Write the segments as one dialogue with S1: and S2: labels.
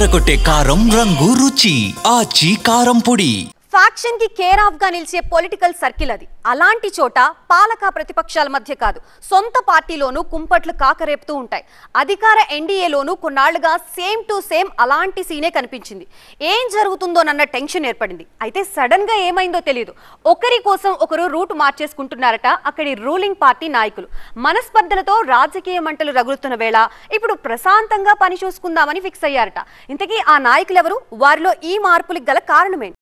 S1: అదరగొట్టే కారం రంగు రుచి ఆచి కారం పొడి.
S2: ఫ్యాక్షన్ కి కేర్ ఆఫ్ గా నిలిచే పొలిటికల్ సర్కిల్ అది. అలాంటి చోట పాలక ప్రతిపక్షాల మధ్య కాదు, సొంత పార్టీలోనూ కుంపట్లు కాకరేపుతూ ఉంటాయి. అధికార ఎన్డీఏలోనూ కొన్నాళ్లుగా సేమ్ టు సేమ్ అలాంటి సీనే కనిపించింది. ఏం జరుగుతుందోనన్న టెన్షన్ ఏర్పడింది. అయితే సడన్ గా ఏమైందో తెలియదు. ఒకరి కోసం ఒకరు రూట్ మార్చేసుకుంటున్నారట అక్కడి రూలింగ్ పార్టీ నాయకులు. మనస్పర్ధలతో రాజకీయ మంటలు రగులుతున్న వేళ ఇప్పుడు ప్రశాంతంగా పని చూసుకుందామని ఫిక్స్ అయ్యారట. ఇంతకీ ఆ నాయకులెవరు? వారిలో ఈ మార్పులకు గల కారణమేంటి?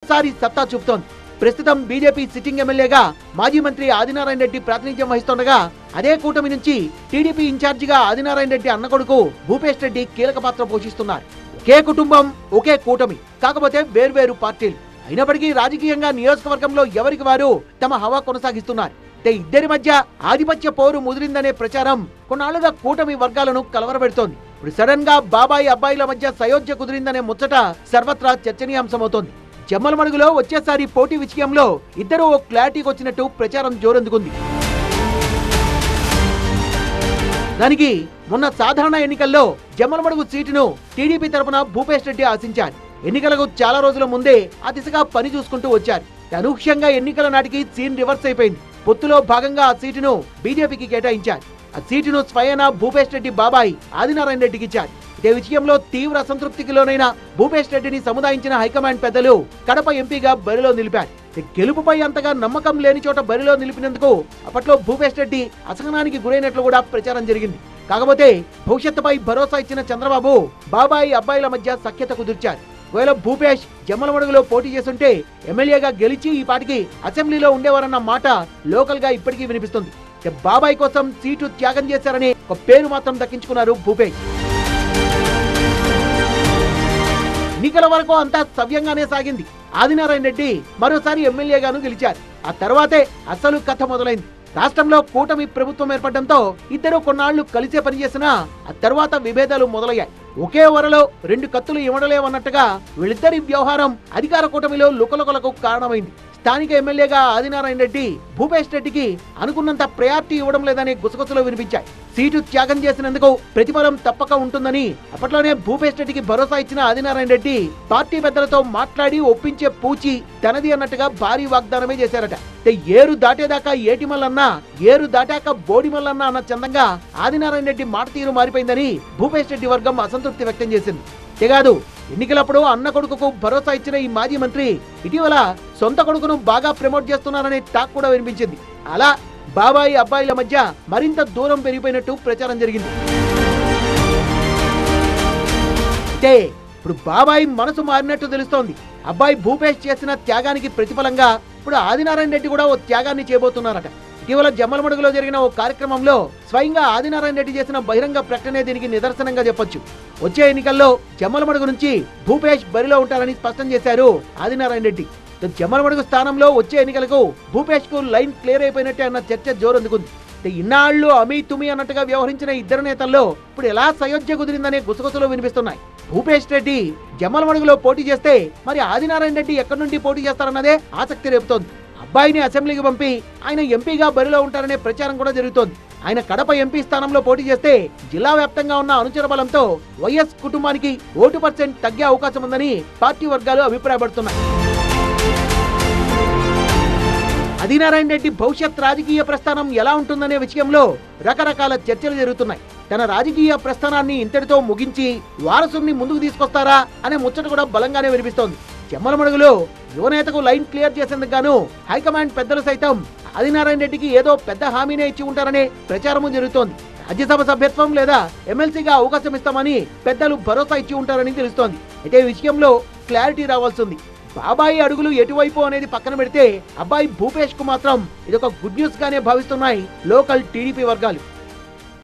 S3: సారి సత్తా చూపుతోంది. ప్రస్తుతం బీజేపీ సిట్టింగ్ ఎమ్మెల్యేగా మాజీ మంత్రి ఆదినారాయణ రెడ్డి ప్రాతినిధ్యం వహిస్తుండగా, అదే కూటమి నుంచి టీడీపీ ఇన్ఛార్జిగా ఆదినారాయణ రెడ్డి అన్న కొడుకు భూపేష్ రెడ్డి కీలక పాత్ర పోషిస్తున్నారు. ఒకే కుటుంబం, ఒకే కూటమి, కాకపోతే వేర్వేరు పార్టీలు. అయినప్పటికీ రాజకీయంగా నియోజకవర్గంలో ఎవరికి వారు తమ హవా కొనసాగిస్తున్నారు. ఇద్దరి మధ్య ఆధిపత్య పోరు ముదిరిందనే ప్రచారం కొన్నాళ్లుగా కూటమి వర్గాలను కలవరపెడుతోంది. ఇప్పుడు సడన్ గా బాబాయి అబ్బాయిల మధ్య సయోధ్య కుదిరిందనే ముచ్చట సర్వత్రా చర్చనీయాంశమవుతోంది. జమ్మలమడుగులో వచ్చేసారి పోటీ విషయంలో ఇద్దరు ఓ క్లారిటీకి వచ్చినట్టు ప్రచారం జోరందుకుంది. దానికి మొన్న సాధారణ ఎన్నికల్లో జమ్మలమడుగు సీటును టీడీపీ తరపున భూపేష్ రెడ్డి ఆశించారు. ఎన్నికలకు చాలా రోజుల ముందే ఆ దిశగా పని చూసుకుంటూ వచ్చారు. అనూహ్యంగా ఎన్నికల నాటికి సీన్ రివర్స్ అయిపోయింది. పొత్తులో భాగంగా ఆ సీటును బీజేపీకి కేటాయించారు. ఆ సీటును స్వయానా భూపేష్ రెడ్డి బాబాయ్ ఆదినారాయణ రెడ్డికి ఇచ్చారు. ఇదే విషయంలో తీవ్ర అసంతృప్తికి లోనైన భూపేష్ రెడ్డిని సముదాయించిన హైకమాండ్ పెద్దలు కడప ఎంపీగా బరిలో నిలిపారు. గెలుపుపై అంతగా నమ్మకం లేని చోట బరిలో నిలిపినందుకు అప్పట్లో భూపేష్ రెడ్డి అసహనానికి గురైనట్లు కూడా ప్రచారం జరిగింది. కాకపోతే భవిష్యత్తుపై భరోసా ఇచ్చిన చంద్రబాబు బాబాయి అబ్బాయిల మధ్య సఖ్యత కుదిర్చారు. ఒకవేళ భూపేష్ జమ్మలమడుగులో పోటీ చేస్తుంటే ఎమ్మెల్యేగా గెలిచి ఈ పాటికి అసెంబ్లీలో ఉండేవారన్న మాట లోకల్ గా ఇప్పటికీ వినిపిస్తుంది. బాబాయ్ కోసం సీటు త్యాగం చేశారని ఒక పేరు మాత్రం దక్కించుకున్నారు భూపేష్. ఎన్నికల వరకు అంతా సవ్యంగానే సాగింది. ఆదినారాయణ రెడ్డి మరోసారి ఎమ్మెల్యేగాను గెలిచారు. ఆ తర్వాతే అసలు కథ మొదలైంది. రాష్ట్రంలో కూటమి ప్రభుత్వం ఏర్పడడంతో ఇద్దరు కొన్నాళ్లు కలిసే పనిచేసినా ఆ తర్వాత విభేదాలు మొదలయ్యాయి. ఒకే వరలో రెండు కత్తులు ఇవ్వడలేవన్నట్టుగా వీళ్ళిద్దరి వ్యవహారం అధికార కూటమిలో లుకలుకలకు కారణమైంది. స్థానిక ఎమ్మెల్యేగా ఆదినారాయణ రెడ్డి భూపేష్ రెడ్డికి అనుకున్నంత ప్రయారిటీ ఇవ్వడం లేదనే గుసగుసలు వినిపించాయి. సీటు త్యాగం చేసినందుకు ప్రతిఫలం తప్పక ఉంటుందని అప్పట్లోనే భూపేష్ రెడ్డికి భరోసా ఇచ్చిన ఆదినారాయణ రెడ్డి పార్టీ పెద్దలతో మాట్లాడి ఒప్పించే పూచి తనది అన్నట్టుగా భారీ వాగ్దానమే చేశారట. ఏరు దాటేదాకా ఏటిమల్లన్నా, ఏరు దాటాక బోడిమల్లన్నా అన్న చందంగా ఆదినారాయణ రెడ్డి మాట తీరు మారిపోయిందని భూపేష్ రెడ్డి వర్గం అసంతృప్తి వ్యక్తం చేసింది. అంతేకాదు ఎన్నికలప్పుడు అన్న కొడుకుకు భరోసా ఇచ్చిన ఈ మాజీ మంత్రి ఇటీవల సొంత కొడుకును బాగా ప్రమోట్ చేస్తున్నారనే టాక్ కూడా వినిపించింది. అలా బాబాయి అబ్బాయిల మధ్య మరింత దూరం పెరిగిపోయినట్టు ప్రచారం జరిగింది. అంటే ఇప్పుడు బాబాయి మనసు మారినట్టు తెలుస్తోంది. అబ్బాయి భూపేష్ చేసిన త్యాగానికి ప్రతిఫలంగా ఇప్పుడు ఆదినారాయణ రెడ్డి కూడా ఓ త్యాగాన్ని చేయబోతున్నారట. ఇటీవల జమ్మలమడుగులో జరిగిన ఓ కార్యక్రమంలో స్వయంగా ఆదినారాయణ రెడ్డి చేసిన బహిరంగ ప్రకటనే దీనికి నిదర్శనంగా చెప్పొచ్చు. వచ్చే ఎన్నికల్లో జమ్మలమడుగు నుంచి భూపేష్ బరిలో ఉంటారని స్పష్టం చేశారు ఆదినారాయణ రెడ్డి. జమ్మలమడుగు స్థానంలో వచ్చే ఎన్నికలకు భూపేష్ కు లైన్ క్లియర్ అయిపోయినట్టే అన్న చర్చ జోరందుకుంది. ఇన్నాళ్లు అమీ తుమి అన్నట్టుగా వ్యవహరించిన ఇద్దరు నేతల్లో ఇప్పుడు ఎలా సయోధ్య కుదిరిందనే గుసగుసలు వినిపిస్తున్నాయి. భూపేష్ రెడ్డి జమ్మలమడుగులో పోటీ చేస్తే మరి ఆదినారాయణ రెడ్డి ఎక్కడి నుండి పోటీ చేస్తారన్నదే ఆసక్తి రేపుతోంది. అబ్బాయిని అసెంబ్లీకి పంపి ఆయన ఎంపీగా బరిలో ఉంటారనే ప్రచారం కూడా జరుగుతోంది. ఆయన కడప ఎంపీ స్థానంలో పోటీ చేస్తే జిల్లా వ్యాప్తంగా ఉన్న అనుచర బలంతో వైఎస్ కుటుంబానికి ఓటు % తగ్గే అవకాశం ఉందని పార్టీ వర్గాలు అభిప్రాయపడుతున్నాయి. ఆదినారాయణ రెడ్డి భవిష్యత్ రాజకీయ ప్రస్థానం ఎలా ఉంటుందనే విషయంలో రకరకాల చర్చలు జరుగుతున్నాయి. తన రాజకీయ ప్రస్థానాన్ని ఇంతటితో ముగించి వారసుని ముందుకు తీసుకొస్తారా అనే ముచ్చట కూడా బలంగానే వినిపిస్తోంది. చెమ్మలమడుగులో యువనేతకు లైన్ క్లియర్ చేసేందుకు గాను హైకమాండ్ పెద్దలు సైతం ఆదినారాయణ రెడ్డికి ఏదో పెద్ద హామీనే ఇచ్చి ఉంటారనే ప్రచారము జరుగుతోంది. రాజ్యసభ సభ్యత్వం లేదా ఎమ్మెల్సీగా అవకాశం ఇస్తామని పెద్దలు భరోసా ఇచ్చి ఉంటారని తెలుస్తోంది. అయితే ఈ విషయంలో క్లారిటీ రావాల్సింది. బాబాయి అడుగులు ఎటువైపు అనేది పక్కన పెడితే అబ్బాయి భూపేష్ కు మాత్రం ఇదొక గుడ్ న్యూస్ గానే భావిస్తున్నాయి లోకల్ టీడీపీ వర్గాలు.